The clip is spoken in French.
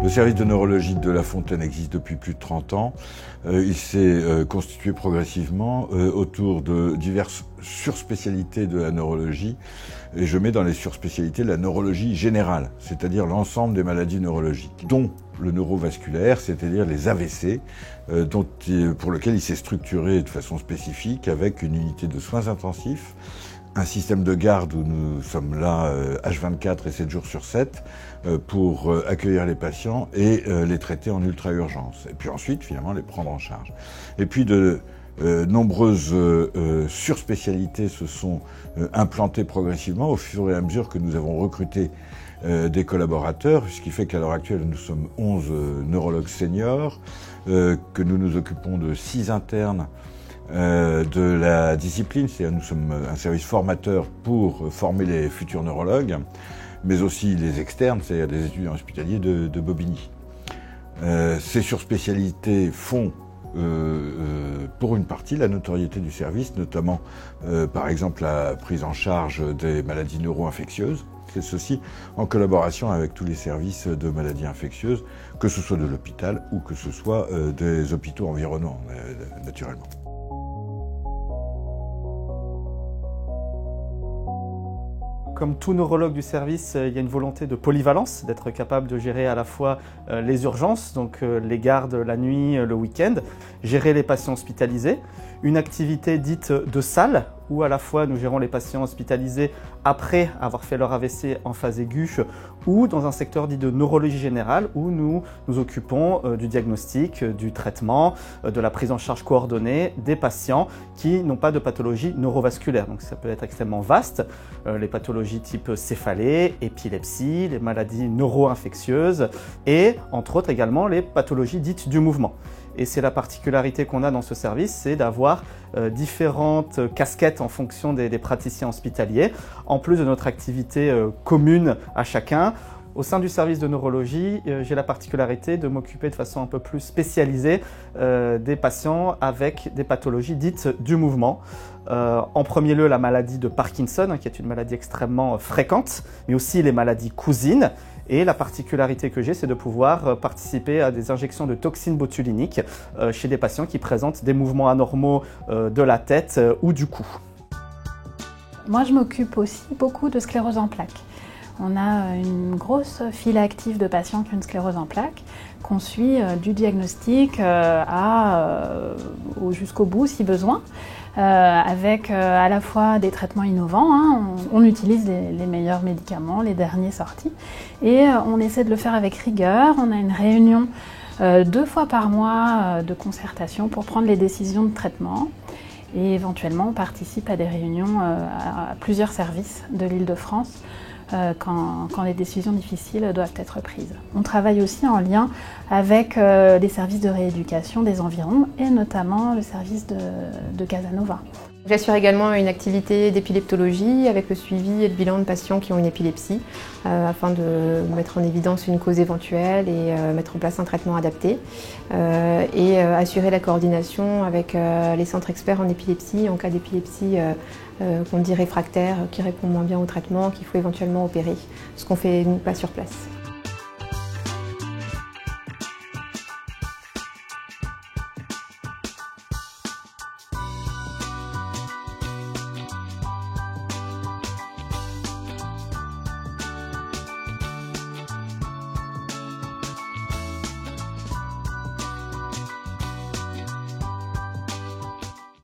Le service de neurologie de La Fontaine existe depuis plus de 30 ans. Il s'est constitué progressivement autour de diverses surspécialités de la neurologie. Et je mets dans les surspécialités la neurologie générale, c'est-à-dire l'ensemble des maladies neurologiques, dont le neurovasculaire, c'est-à-dire les AVC, pour lequel il s'est structuré de façon spécifique avec une unité de soins intensifs, un système de garde où nous sommes là H24 et 7 jours sur 7 pour accueillir les patients et les traiter en ultra-urgence. Et puis ensuite, finalement, les prendre en charge. Et puis de nombreuses surspécialités se sont implantées progressivement au fur et à mesure que nous avons recruté des collaborateurs, ce qui fait qu'à l'heure actuelle, nous sommes 11 neurologues seniors, que nous nous occupons de 6 internes de la discipline, c'est-à-dire nous sommes un service formateur pour former les futurs neurologues, mais aussi les externes, c'est-à-dire des étudiants hospitaliers de Bobigny. Ces surspécialités font pour une partie la notoriété du service, notamment par exemple la prise en charge des maladies neuro-infectieuses. C'est ceci en collaboration avec tous les services de maladies infectieuses, que ce soit de l'hôpital ou que ce soit des hôpitaux environnants, naturellement. Comme tout neurologue du service, il y a une volonté de polyvalence, d'être capable de gérer à la fois les urgences, donc les gardes la nuit, le week-end, gérer les patients hospitalisés, une activité dite de salle, où à la fois nous gérons les patients hospitalisés après avoir fait leur AVC en phase aiguë, ou dans un secteur dit de neurologie générale, où nous nous occupons du diagnostic, du traitement, de la prise en charge coordonnée des patients qui n'ont pas de pathologie neurovasculaire. Donc ça peut être extrêmement vaste, les pathologies type céphalée, épilepsie, les maladies neuro-infectieuses et entre autres également les pathologies dites du mouvement. Et c'est la particularité qu'on a dans ce service, c'est d'avoir différentes casquettes en fonction des praticiens hospitaliers, en plus de notre activité commune à chacun. Au sein du service de neurologie, j'ai la particularité de m'occuper de façon un peu plus spécialisée des patients avec des pathologies dites du mouvement. En premier lieu, la maladie de Parkinson, qui est une maladie extrêmement fréquente, mais aussi les maladies cousines. Et la particularité que j'ai, c'est de pouvoir participer à des injections de toxines botuliniques chez des patients qui présentent des mouvements anormaux de la tête ou du cou. Moi, je m'occupe aussi beaucoup de sclérose en plaques. On a une grosse file active de patients qui ont une sclérose en plaques, qu'on suit du diagnostic jusqu'au bout si besoin, avec à la fois des traitements innovants, hein. On utilise les meilleurs médicaments, les derniers sortis, et on essaie de le faire avec rigueur. On a une réunion 2 fois par mois de concertation pour prendre les décisions de traitement. Et éventuellement, on participe à des réunions à plusieurs services de l'Île-de-France quand les décisions difficiles doivent être prises. On travaille aussi en lien avec les services de rééducation des environs et notamment le service de Casanova. J'assure également une activité d'épileptologie avec le suivi et le bilan de patients qui ont une épilepsie afin de mettre en évidence une cause éventuelle et mettre en place un traitement adapté et assurer la coordination avec les centres experts en épilepsie en cas d'épilepsie qu'on dit réfractaire, qui répond moins bien au traitement, qu'il faut éventuellement opérer, ce qu'on fait nous pas sur place.